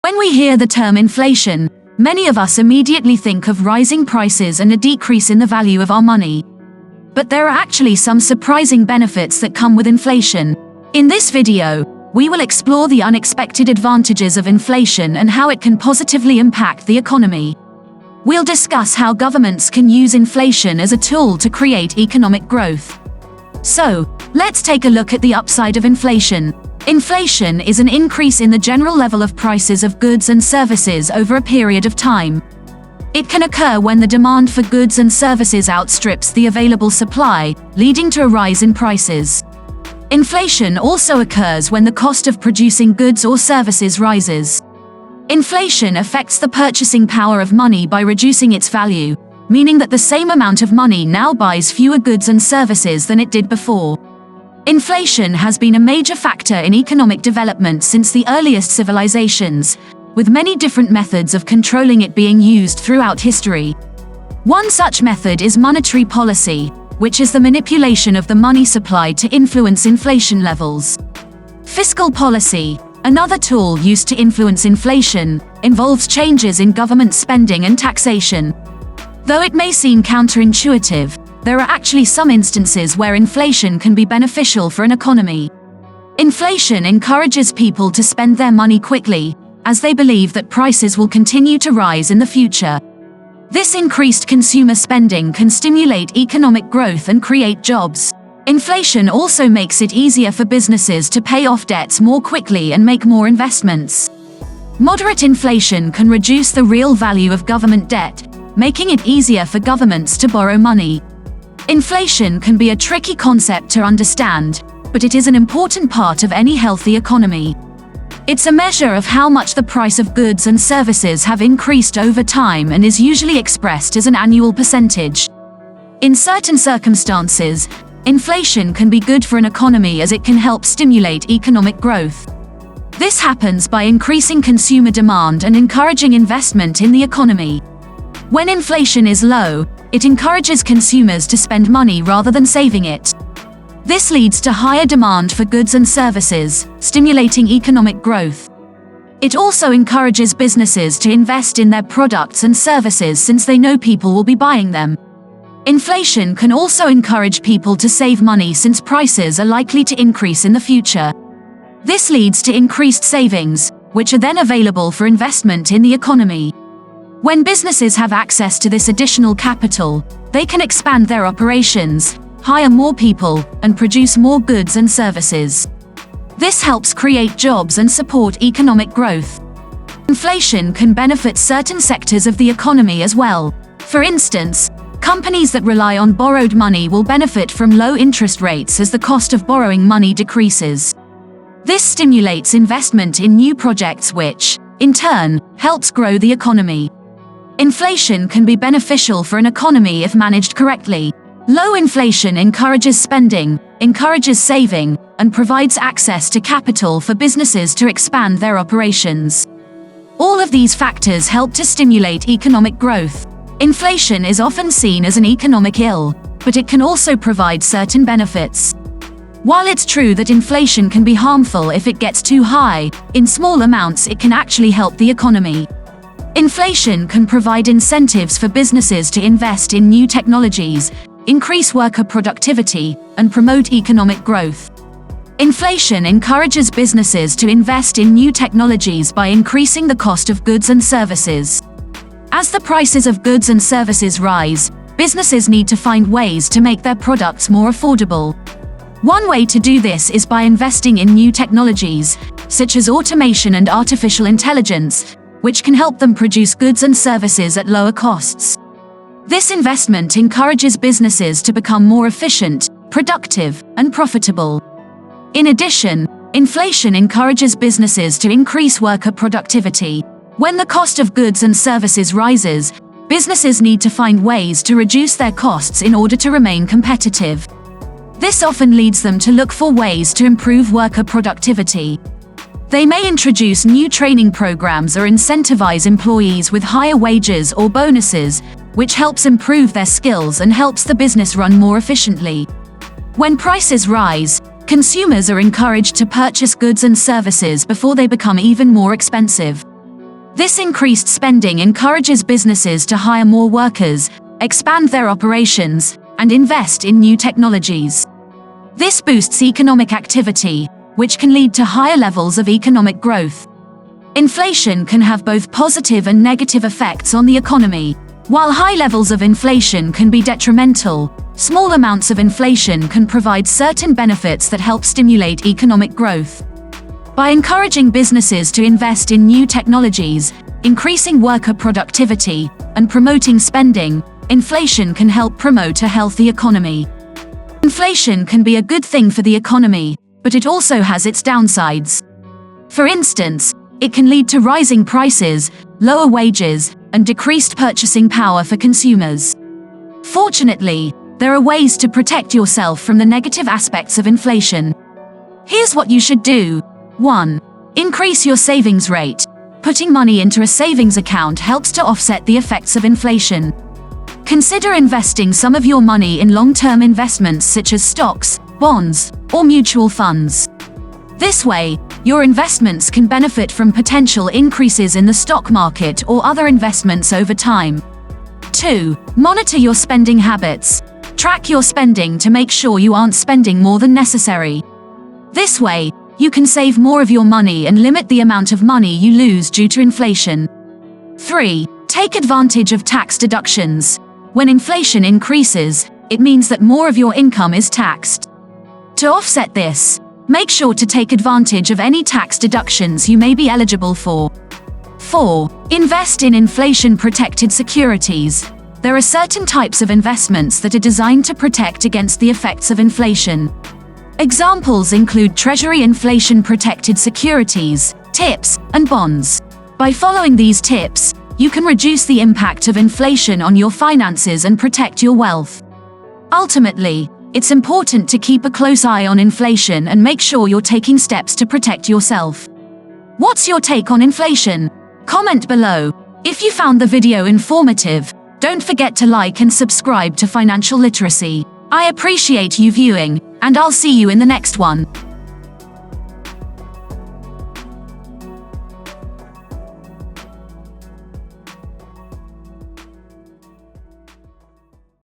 When we hear the term inflation, many of us immediately think of rising prices and a decrease in the value of our money. But there are actually some surprising benefits that come with inflation. In this video, we will explore the unexpected advantages of inflation and how it can positively impact the economy. We'll discuss how governments can use inflation as a tool to create economic growth. So, let's take a look at the upside of inflation. Inflation is an increase in the general level of prices of goods and services over a period of time. It can occur when the demand for goods and services outstrips the available supply, leading to a rise in prices. Inflation also occurs when the cost of producing goods or services rises. Inflation affects the purchasing power of money by reducing its value, meaning that the same amount of money now buys fewer goods and services than it did before. Inflation has been a major factor in economic development since the earliest civilizations, with many different methods of controlling it being used throughout history. One such method is monetary policy, which is the manipulation of the money supply to influence inflation levels. Fiscal policy, another tool used to influence inflation, involves changes in government spending and taxation. Though it may seem counterintuitive, there are actually some instances where inflation can be beneficial for an economy. Inflation encourages people to spend their money quickly, as they believe that prices will continue to rise in the future. This increased consumer spending can stimulate economic growth and create jobs. Inflation also makes it easier for businesses to pay off debts more quickly and make more investments. Moderate inflation can reduce the real value of government debt, making it easier for governments to borrow money. Inflation can be a tricky concept to understand, but it is an important part of any healthy economy. It's a measure of how much the price of goods and services have increased over time and is usually expressed as an annual percentage. In certain circumstances, inflation can be good for an economy as it can help stimulate economic growth. This happens by increasing consumer demand and encouraging investment in the economy. When inflation is low, it encourages consumers to spend money rather than saving it. This leads to higher demand for goods and services, stimulating economic growth. It also encourages businesses to invest in their products and services since they know people will be buying them. Inflation can also encourage people to save money since prices are likely to increase in the future. This leads to increased savings, which are then available for investment in the economy. When businesses have access to this additional capital, they can expand their operations, hire more people, and produce more goods and services. This helps create jobs and support economic growth. Inflation can benefit certain sectors of the economy as well. For instance, companies that rely on borrowed money will benefit from low interest rates as the cost of borrowing money decreases. This stimulates investment in new projects which, in turn, helps grow the economy. Inflation can be beneficial for an economy if managed correctly. Low inflation encourages spending, encourages saving, and provides access to capital for businesses to expand their operations. All of these factors help to stimulate economic growth. Inflation is often seen as an economic ill, but it can also provide certain benefits. While it's true that inflation can be harmful if it gets too high, in small amounts it can actually help the economy. Inflation can provide incentives for businesses to invest in new technologies, increase worker productivity, and promote economic growth. Inflation encourages businesses to invest in new technologies by increasing the cost of goods and services. As the prices of goods and services rise, businesses need to find ways to make their products more affordable. One way to do this is by investing in new technologies, such as automation and artificial intelligence, which can help them produce goods and services at lower costs. This investment encourages businesses to become more efficient, productive, and profitable. In addition, inflation encourages businesses to increase worker productivity. When the cost of goods and services rises, businesses need to find ways to reduce their costs in order to remain competitive. This often leads them to look for ways to improve worker productivity. They may introduce new training programs or incentivize employees with higher wages or bonuses, which helps improve their skills and helps the business run more efficiently. When prices rise, consumers are encouraged to purchase goods and services before they become even more expensive. This increased spending encourages businesses to hire more workers, expand their operations, and invest in new technologies. This boosts economic activity, which can lead to higher levels of economic growth. Inflation can have both positive and negative effects on the economy. While high levels of inflation can be detrimental, small amounts of inflation can provide certain benefits that help stimulate economic growth. By encouraging businesses to invest in new technologies, increasing worker productivity, and promoting spending, inflation can help promote a healthy economy. Inflation can be a good thing for the economy, but it also has its downsides. For instance, it can lead to rising prices, lower wages, and decreased purchasing power for consumers. Fortunately, there are ways to protect yourself from the negative aspects of inflation. Here's what you should do. 1. Increase your savings rate. Putting money into a savings account helps to offset the effects of inflation. Consider investing some of your money in long-term investments such as stocks, bonds, or mutual funds. This way, your investments can benefit from potential increases in the stock market or other investments over time. 2. Monitor your spending habits. Track your spending to make sure you aren't spending more than necessary. This way, you can save more of your money and limit the amount of money you lose due to inflation. 3. Take advantage of tax deductions. When inflation increases, it means that more of your income is taxed. To offset this, make sure to take advantage of any tax deductions you may be eligible for. 4. Invest in inflation-protected securities. There are certain types of investments that are designed to protect against the effects of inflation. Examples include Treasury inflation-protected securities, TIPS, and bonds. By following these tips, you can reduce the impact of inflation on your finances and protect your wealth. Ultimately, it's important to keep a close eye on inflation and make sure you're taking steps to protect yourself. What's your take on inflation? Comment below. If you found the video informative, don't forget to like and subscribe to Financial Literacy. I appreciate you viewing, and I'll see you in the next one.